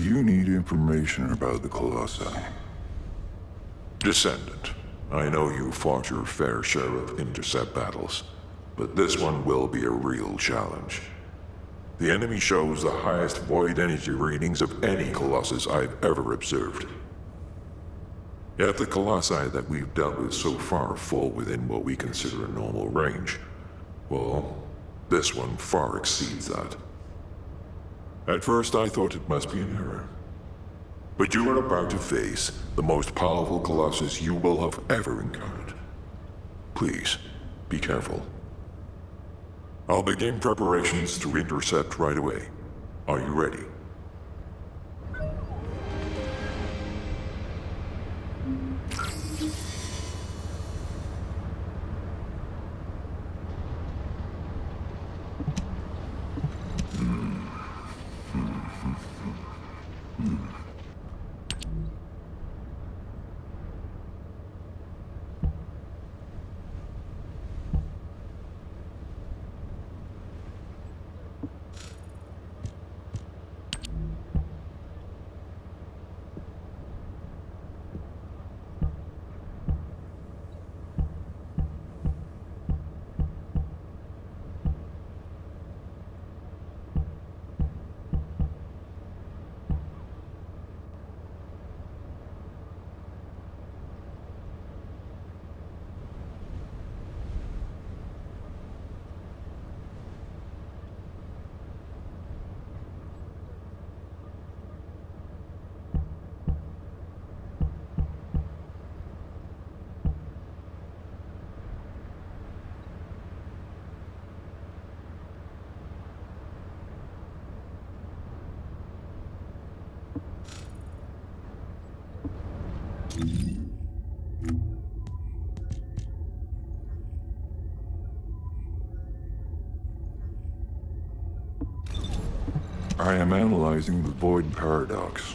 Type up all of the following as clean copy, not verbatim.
You need information about the Colossi. Descendant, I know you fought your fair share of intercept battles, but this one will be a real challenge. The enemy shows the highest void energy readings of any Colossus I've ever observed. Yet the Colossi that we've dealt with so far fall within what we consider a normal range. Well, this one far exceeds that. At first I thought it must be an error. But you are about to face the most powerful Colossus you will have ever encountered. Please, be careful. I'll begin preparations to intercept right away. Are you ready? I am analyzing the void paradox.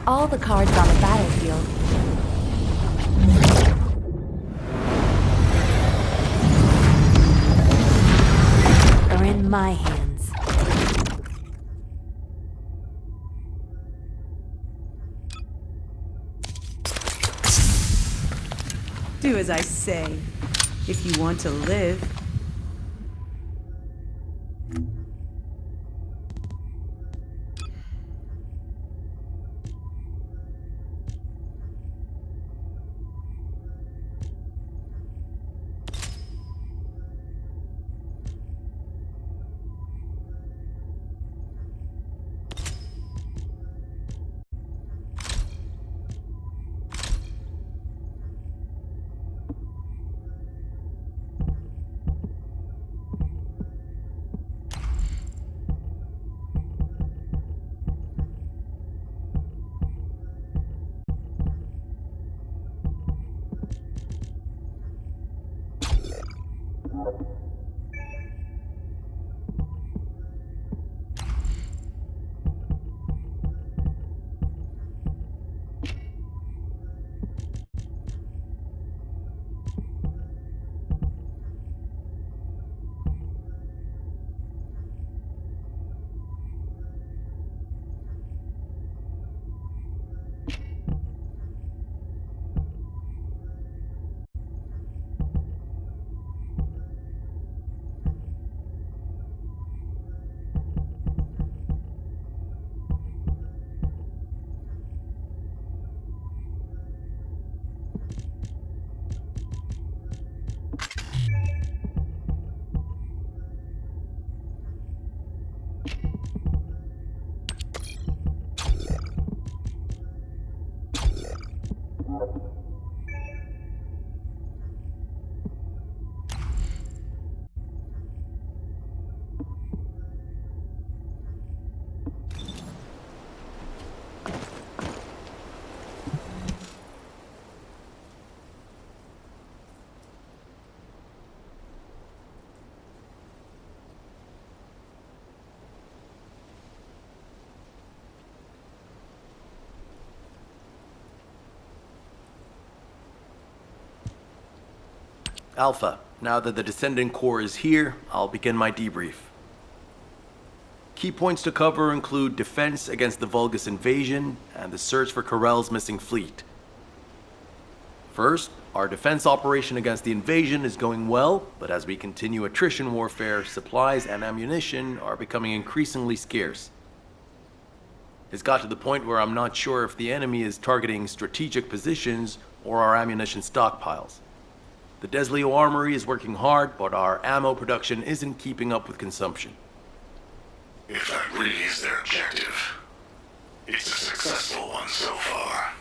All the cards on the battlefield are in my hands. Do as I say, if you want to live. Alpha, now that the Descendant Core is here, I'll begin my debrief. Key points to cover include defense against the Vulgus invasion and the search for Corell's missing fleet. First, Our defense operation against the invasion is going well, but as we continue attrition warfare, supplies and ammunition are becoming increasingly scarce. It's got to the point where I'm not sure if the enemy is targeting strategic positions or our ammunition stockpiles. The Desleo Armory is working hard, but our ammo production isn't keeping up with consumption. If that really is their objective, it's a successful one so far.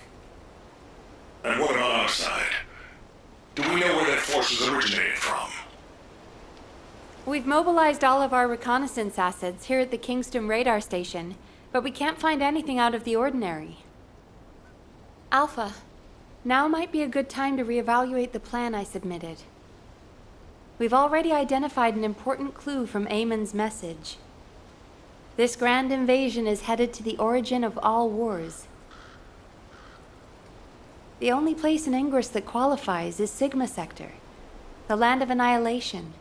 And what about our side? Do we know where that force was originated from? We've mobilized all of our reconnaissance assets here at the Kingston radar station, but we can't find anything out of the ordinary. Alpha, now might be a good time to reevaluate the plan I submitted. We've already identified an important clue from Amon's message. This grand invasion is headed to the origin of all wars. The only place in Ingress that qualifies is Sigma Sector, the land of annihilation.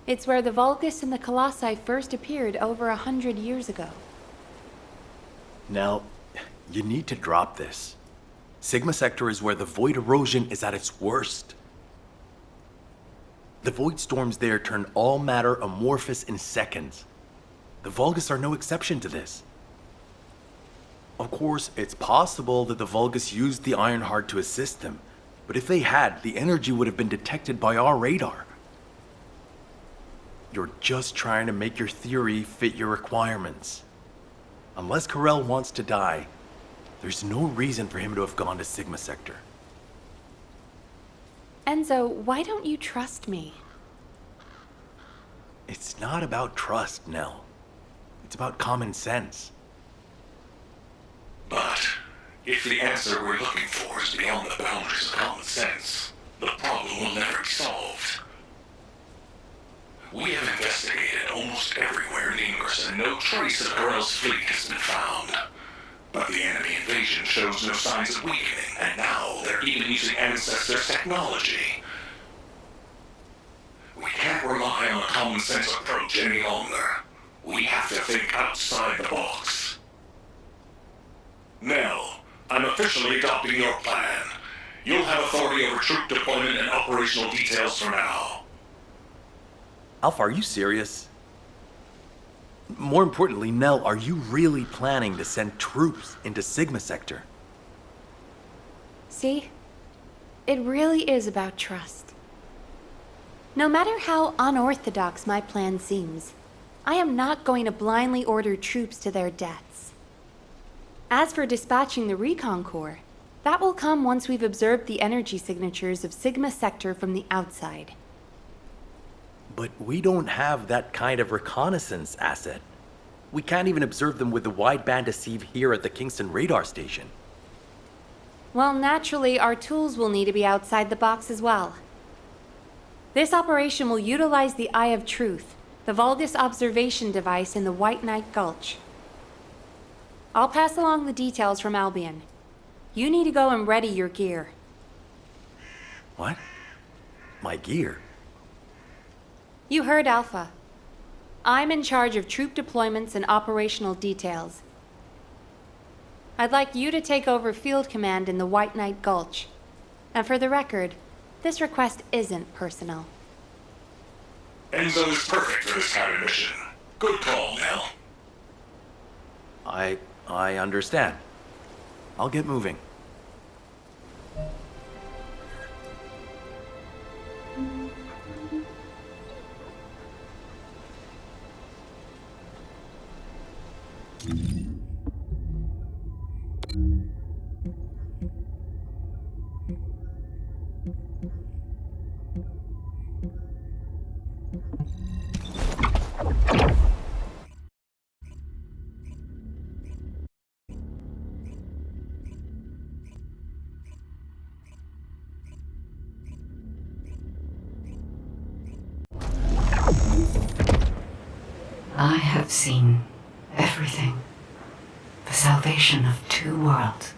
It's where the Vulgus and the Colossi first appeared over 100 years ago. Now, you need to drop this. Sigma Sector is where the void erosion is at its worst. The void storms there turn all matter amorphous in seconds. The Vulgus are no exception to this. Of course, it's possible that the Vulgus used the Ironheart to assist them, but if they had, the energy would have been detected by our radar. You're just trying to make your theory fit your requirements. Unless Karel wants to die, there's no reason for him to have gone to Sigma Sector. Enzo, why don't you trust me? It's not about trust, Nell. It's about common sense. But if the answer we're looking for is beyond the boundaries of common sense, the problem will never be solved. We have investigated almost everywhere in Ingress, and no trace of Karel's fleet has been found. But the enemy invasion shows no signs of weakening, and now they're even using Ancestors' technology. We can't rely on a common sense approach any longer. We have to think outside the box. Nell, I'm officially adopting your plan. You'll have authority over troop deployment and operational details for now. Alpha, are you serious? More importantly, Nell, are you really planning to send troops into Sigma Sector? See? It really is about trust. No matter how unorthodox my plan seems, I am not going to blindly order troops to their deaths. As for dispatching the Recon Corps, that will come once we've observed the energy signatures of Sigma Sector from the outside. But we don't have that kind of reconnaissance asset. We can't even observe them with the wideband deceive here at the Kingston radar station. Well, naturally, our tools will need to be outside the box as well. This operation will utilize the Eye of Truth, the Vulgus observation device in the White Knight Gulch. I'll pass along the details from Albion. You need to go and ready your gear. What? My gear? You heard Alpha. I'm in charge of troop deployments and operational details. I'd like you to take over field command in the White Knight Gulch. And for the record, this request isn't personal. Enzo is perfect for this kind of mission. Good call, Nell. I understand. I'll get moving. I have seen everything. The salvation of two worlds.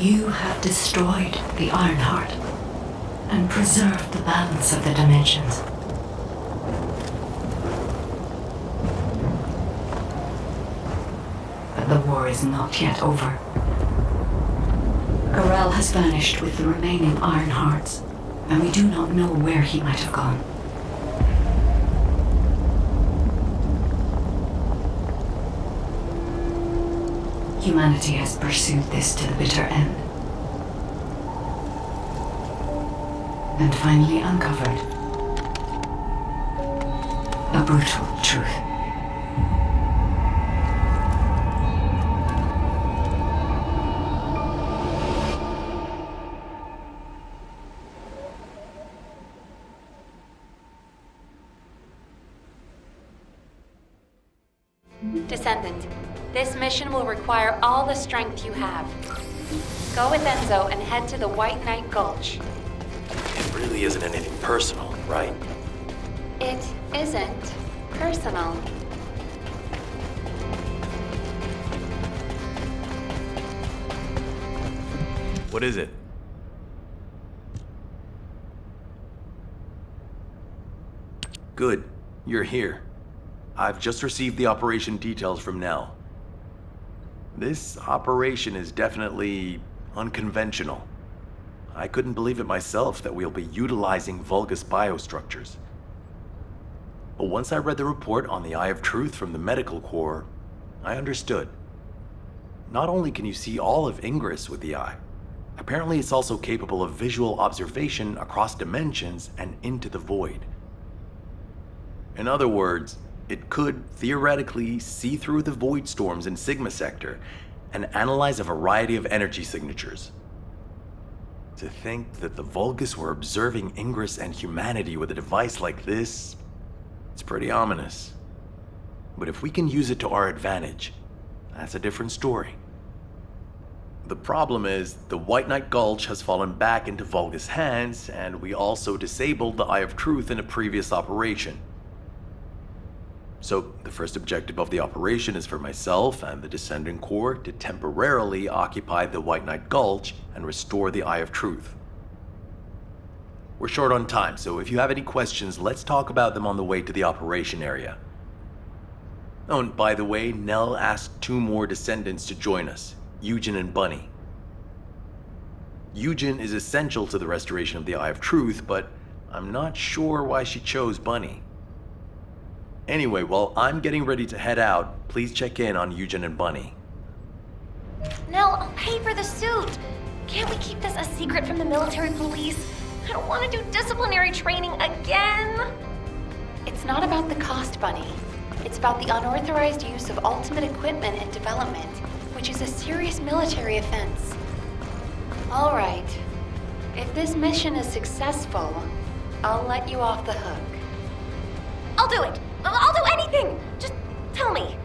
You have destroyed the Ironheart and preserved the balance of the dimensions. But the war is not yet over. Garel has vanished with the remaining Ironhearts, and we do not know where he might have gone. Humanity has pursued this to the bitter end. And finally uncovered a brutal truth. Descendant, this mission will require all the strength you have. Go with Enzo and head to the White Knight Gulch. It really isn't anything personal, right? It isn't personal. What is it? Good. You're here. I've just received the operation details from Nell. This operation is definitely unconventional. I couldn't believe it myself that we'll be utilizing Vulgus biostructures. But once I read the report on the Eye of Truth from the Medical Corps, I understood. Not only can you see all of Ingress with the eye, apparently it's also capable of visual observation across dimensions and into the void. In other words, it could theoretically see through the void storms in Sigma Sector and analyze a variety of energy signatures. To think that the Vulgus were observing Ingress and humanity with a device like this, it's pretty ominous. But if we can use it to our advantage, that's a different story. The problem is, the White Knight Gulch has fallen back into Vulgus hands, and we also disabled the Eye of Truth in a previous operation. So, the first objective of the operation is for myself and the Descendant Corps to temporarily occupy the White Knight Gulch and restore the Eye of Truth. We're short on time, so if you have any questions, let's talk about them on the way to the operation area. Oh, and by the way, Nell asked 2 more Descendants to join us, Eugen and Bunny. Eugen is essential to the restoration of the Eye of Truth, but I'm not sure why she chose Bunny. Anyway, while I'm getting ready to head out, please check in on Eugen and Bunny. Nell, I'll pay for the suit. Can't we keep this a secret from the military police? I don't want to do disciplinary training again. It's not about the cost, Bunny. It's about the unauthorized use of ultimate equipment and development, which is a serious military offense. All right. If this mission is successful, I'll let you off the hook. I'll do it. I'll do anything. Just tell me.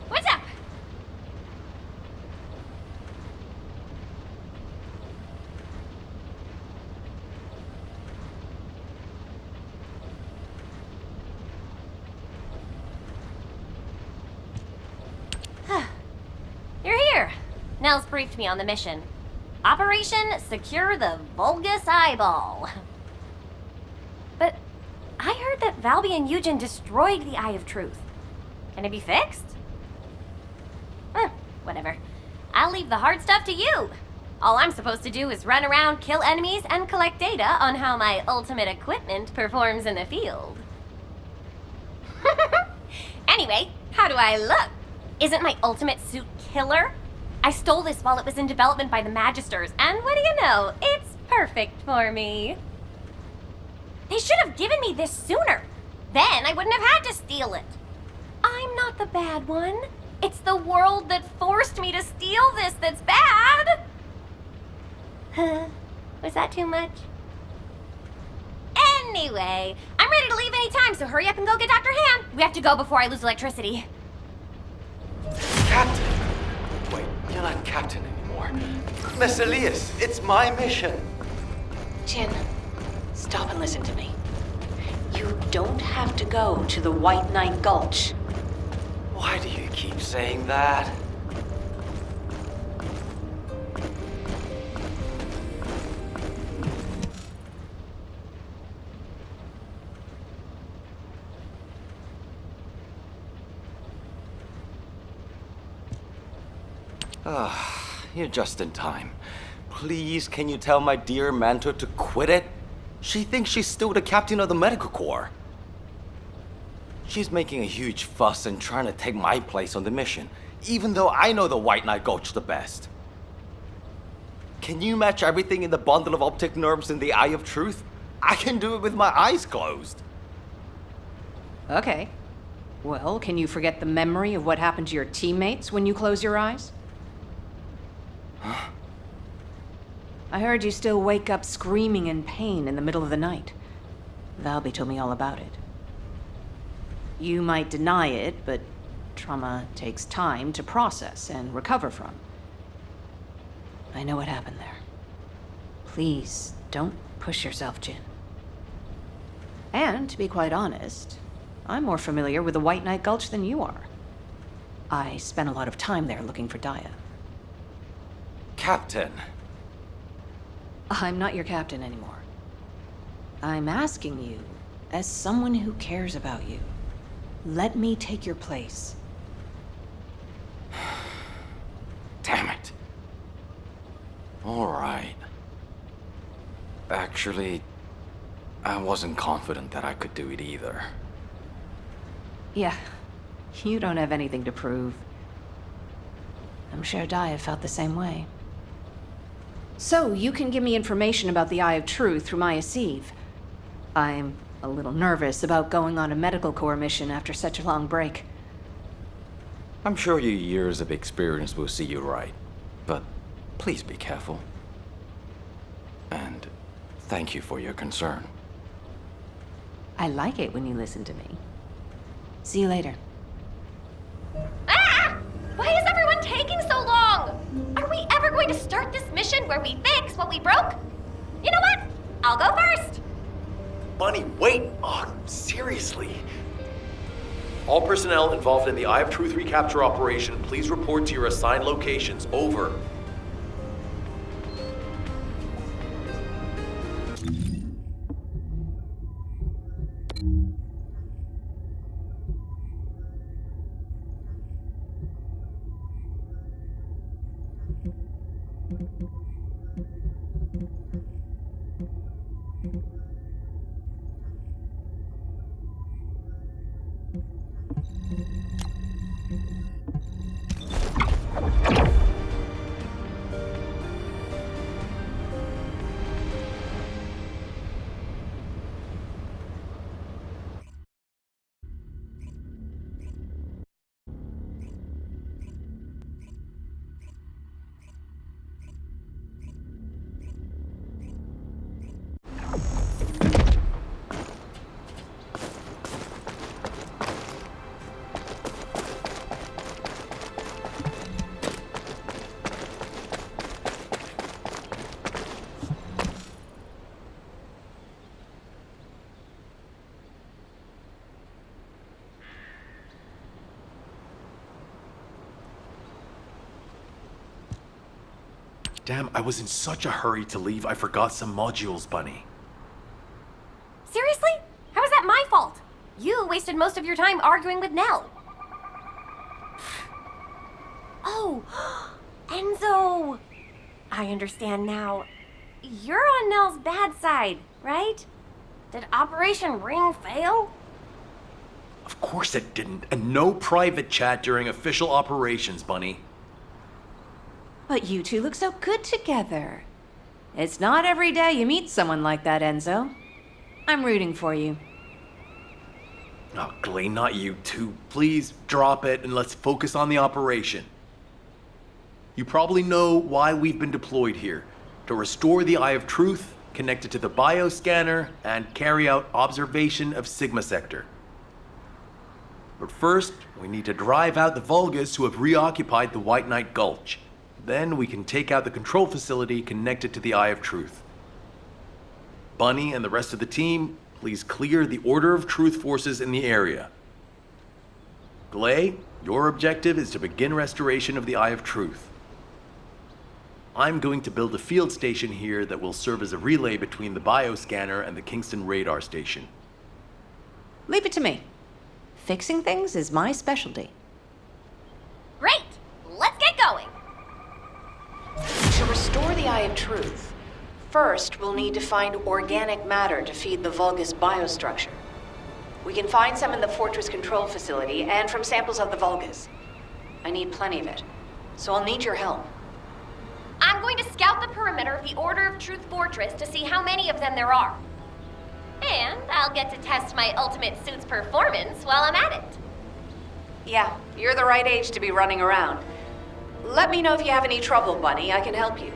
What's up? You're here. Nell's briefed me on the mission. Operation Secure the Vulgus Eyeball. But I heard that Valby and Eugen destroyed the Eye of Truth. Can it be fixed? Whatever. I'll leave the hard stuff to you. All I'm supposed to do is run around, kill enemies, and collect data on how my ultimate equipment performs in the field. Anyway, how do I look? Isn't my ultimate suit killer? I stole this while it was in development by the Magisters, and what do you know? It's perfect for me. They should have given me this sooner. Then I wouldn't have had to steal it. I'm not the bad one. It's the world that forced me to steal this that's bad. Was that too much? Anyway, I'm ready to leave any time, so hurry up and go get Dr. Han. We have to go before I lose electricity. Captain! Wait, you're not captain anymore. Miss Elias, it's my mission. Jin, stop and listen to me. You don't have to go to the White Knight Gulch. Why do you keep saying that? You're just in time. Please, can you tell my dear mentor to quit it? She thinks she's still the captain of the medical corps. She's making a huge fuss and trying to take my place on the mission, even though I know the White Knight Gulch the best. Can you match everything in the bundle of optic nerves in the Eye of Truth? I can do it with my eyes closed. Okay. Well, can you forget the memory of what happened to your teammates when you close your eyes? I heard you still wake up screaming in pain in the middle of the night. Valby told me all about it. You might deny it, but trauma takes time to process and recover from. I know what happened there. Please, don't push yourself, Jin. And, to be quite honest, I'm more familiar with the White Knight Gulch than you are. I spent a lot of time there looking for Daya. Captain. I'm not your captain anymore. I'm asking you, as someone who cares about you, let me take your place. Damn it. All right. Actually, I wasn't confident that I could do it either. Yeah, you don't have anything to prove. I'm sure Daya felt the same way. So, you can give me information about the Eye of Truth through Maya Sieve. I'm a little nervous about going on a medical corps mission after such a long break. I'm sure your years of experience will see you right, but please be careful. And thank you for your concern. I like it when you listen to me. See you later. Ah! Why is everyone taking so long? Are we ever going to start this mission where we fix what we broke? You know what? I'll go first. Bunny, wait! Oh, seriously? All personnel involved in the Eye of Truth recapture operation, please report to your assigned locations. Over. Damn, I was in such a hurry to leave, I forgot some modules, Bunny. Seriously? How is that my fault? You wasted most of your time arguing with Nell. Oh, Enzo! I understand now. You're on Nell's bad side, right? Did Operation Ring fail? Of course it didn't, and no private chat during official operations, Bunny. But you two look so good together. It's not every day you meet someone like that, Enzo. I'm rooting for you. Oh, Glay, not you two. Please drop it and let's focus on the operation. You probably know why we've been deployed here. To restore the Eye of Truth, connect it to the bioscanner, and carry out observation of Sigma Sector. But first, we need to drive out the Vulgus who have reoccupied the White Knight Gulch. Then we can take out the control facility connected to the Eye of Truth. Bunny and the rest of the team, please clear the Order of Truth forces in the area. Glay, Your objective is to begin restoration of the Eye of Truth. I'm going to build a field station here that will serve as a relay between the bioscanner and the Kingston radar station. Leave it to me. Fixing things is my specialty. Great! Let's get going! To restore the Eye of Truth, first we'll need to find organic matter to feed the Vulgus biostructure. We can find some in the Fortress Control Facility and from samples of the Vulgus. I need plenty of it, so I'll need your help. I'm going to scout the perimeter of the Order of Truth Fortress to see how many of them there are. And I'll get to test my ultimate suit's performance while I'm at it. Yeah, you're the right age to be running around. Let me know if you have any trouble, Bunny. I can help you.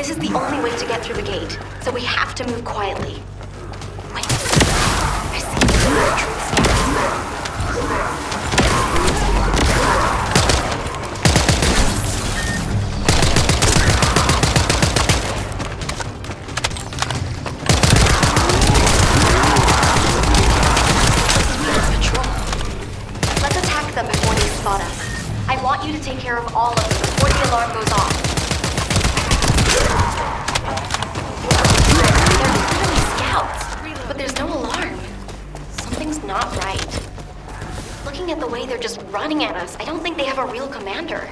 This is the only way to get through the gate, so we have to move quietly. Wait. I see troops. Patrol. Let's attack them before they spot us. I want you to take care of all of them before the alarm goes off. But there's no alarm. Something's not right. Looking at the way they're just running at us, I don't think they have a real commander.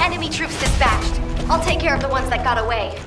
Enemy troops dispatched. I'll take care of the ones that got away.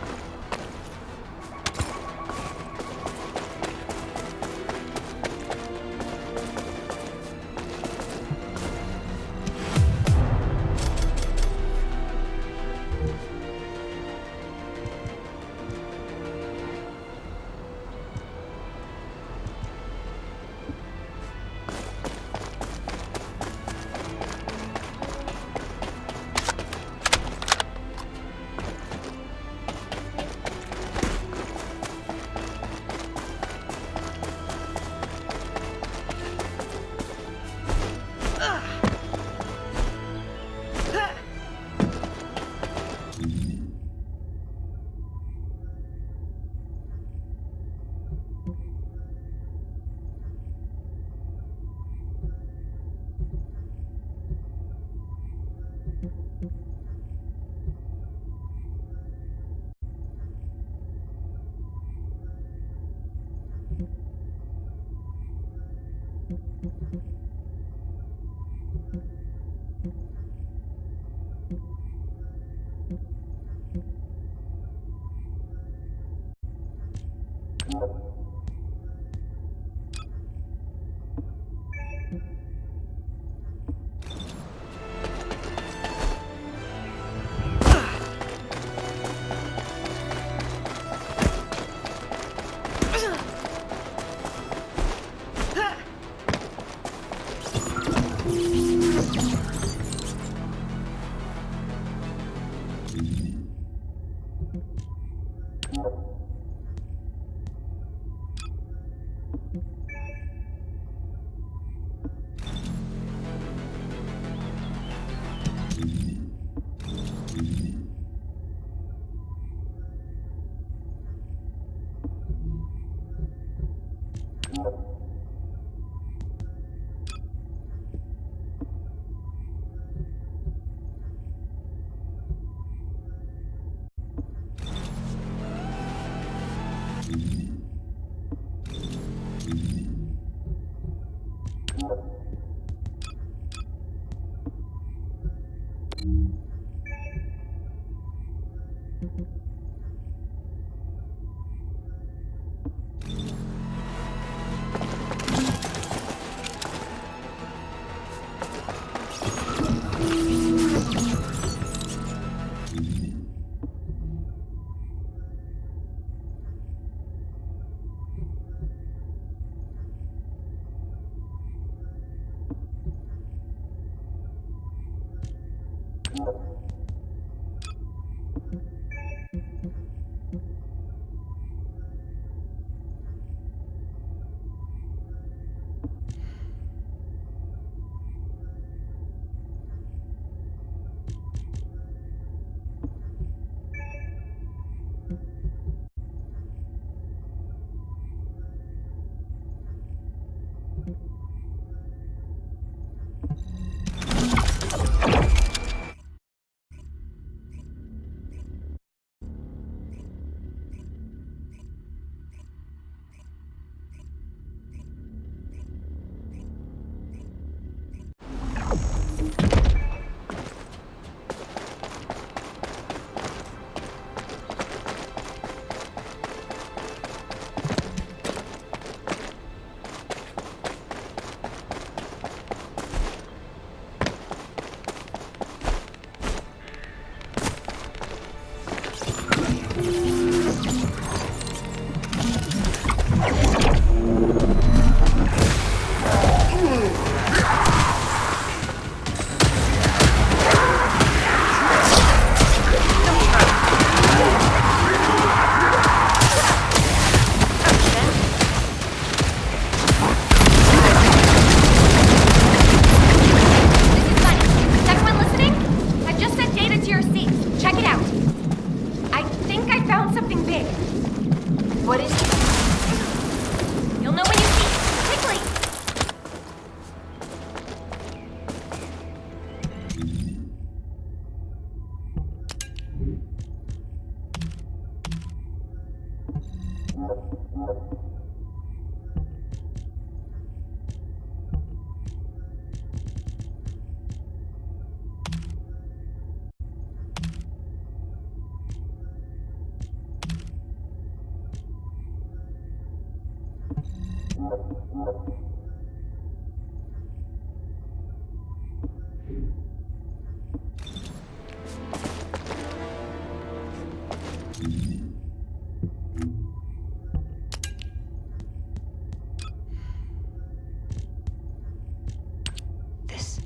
This...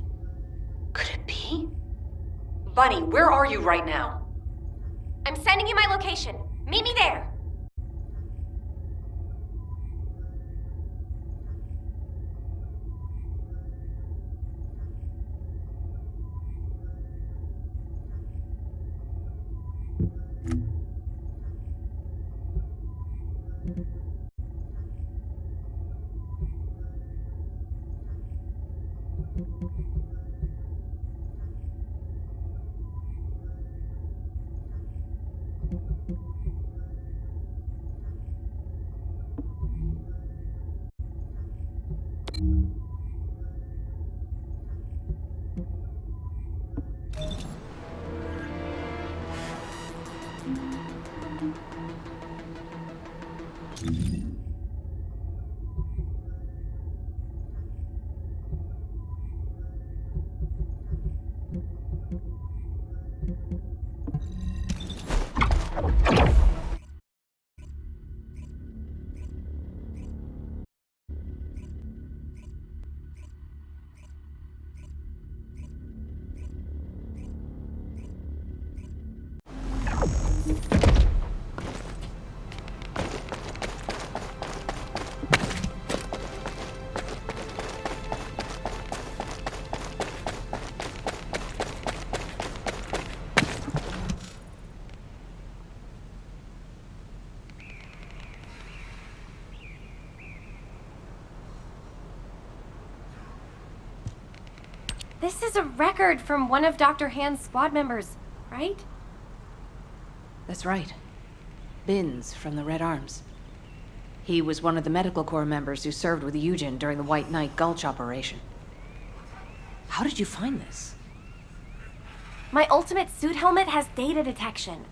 could it be? Bunny, where are you right now? I'm sending you my location. Meet me there. This is a record from one of Dr. Hand's squad members, right? That's right. Binns from the Red Arms. He was one of the medical corps members who served with Eugen during the White Knight Gulch operation. How did you find this? My ultimate suit helmet has data detection.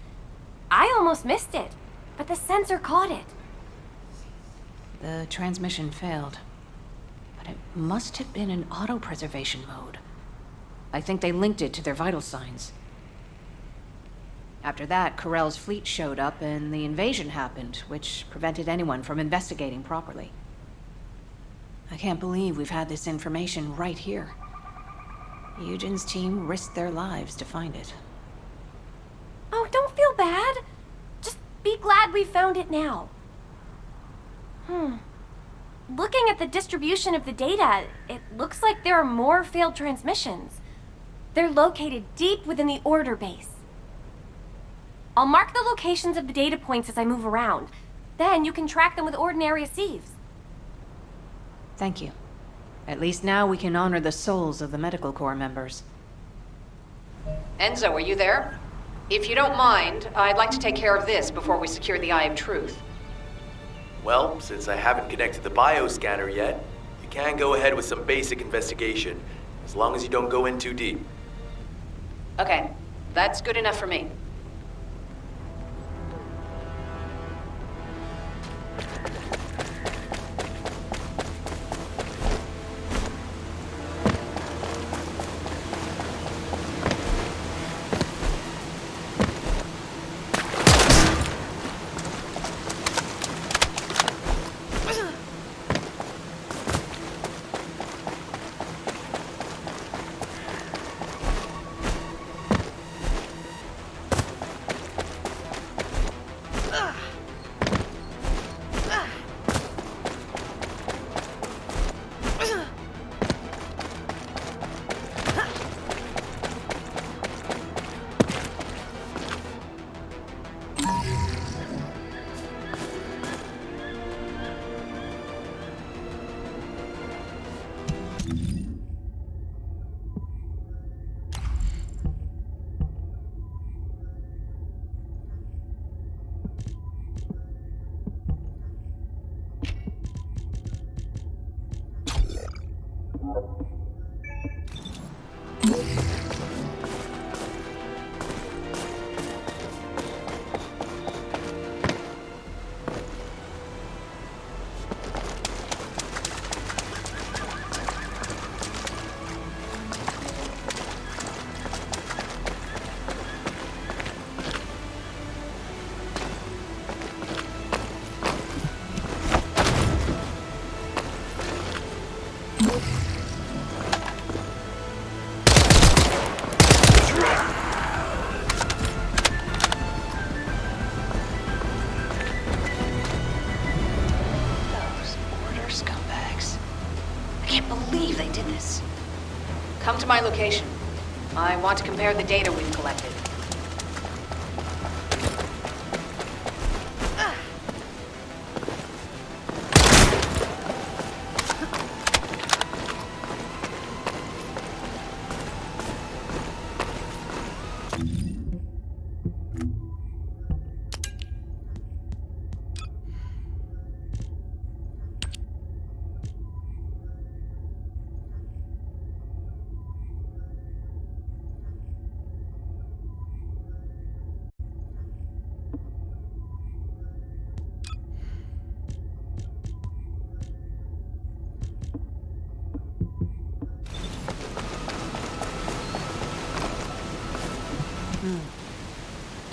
I almost missed it, but the sensor caught it. The transmission failed. But it must have been in auto-preservation mode. I think they linked it to their vital signs. After that, Corell's fleet showed up and the invasion happened, which prevented anyone from investigating properly. I can't believe we've had this information right here. Eugen's team risked their lives to find it. Oh, don't feel bad. Just be glad we found it now. Looking at the distribution of the data, it looks like there are more failed transmissions. They're located deep within the order base. I'll mark the locations of the data points as I move around. Then you can track them with ordinary sieves. Thank you. At least now we can honor the souls of the Medical Corps members. Enzo, are you there? If you don't mind, I'd like to take care of this before we secure the Eye of Truth. Well, since I haven't connected the bioscanner yet, you can go ahead with some basic investigation, as long as you don't go in too deep. Okay, that's good enough for me. Come to my location. I want to compare the data we've collected.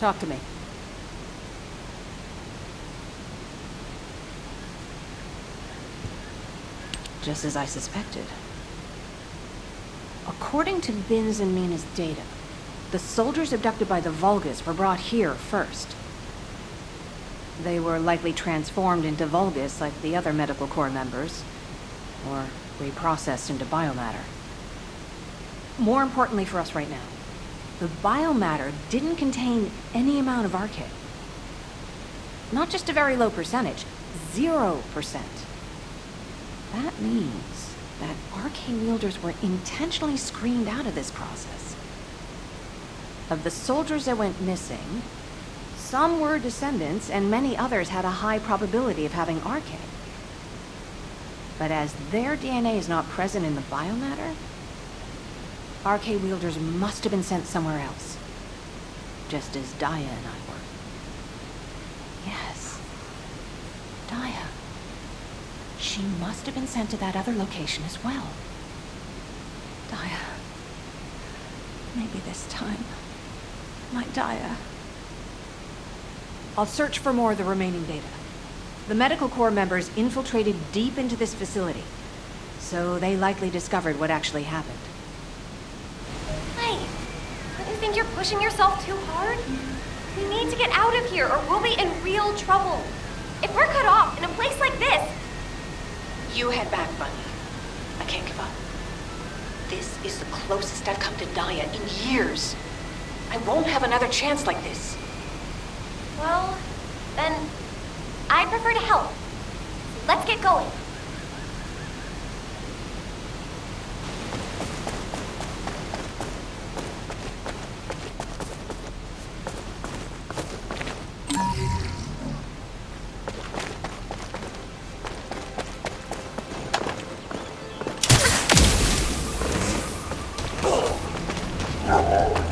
Talk to me. Just as I suspected. According to Bin's and Mina's data, the soldiers abducted by the Vulgus were brought here first. They were likely transformed into Vulgus like the other Medical Corps members, or reprocessed into biomatter. More importantly for us right now, the biomatter didn't contain any amount of RK. Not just a very low percentage, 0%. That means that RK wielders were intentionally screened out of this process. Of the soldiers that went missing, some were descendants and many others had a high probability of having RK. But as their DNA is not present in the biomatter, RK wielders must have been sent somewhere else. Just as Daya and I were. Yes. Daya. She must have been sent to that other location as well. Daya. Maybe this time. My Daya. I'll search for more of the remaining data. The Medical Corps members infiltrated deep into this facility, so they likely discovered what actually happened. Hey, don't you think you're pushing yourself too hard? We need to get out of here or we'll be in real trouble. If we're cut off in a place like this... You head back, Bunny. I can't give up. This is the closest I've come to Daya in years. I won't have another chance like this. Well, then I prefer to help. Let's get going. Oh.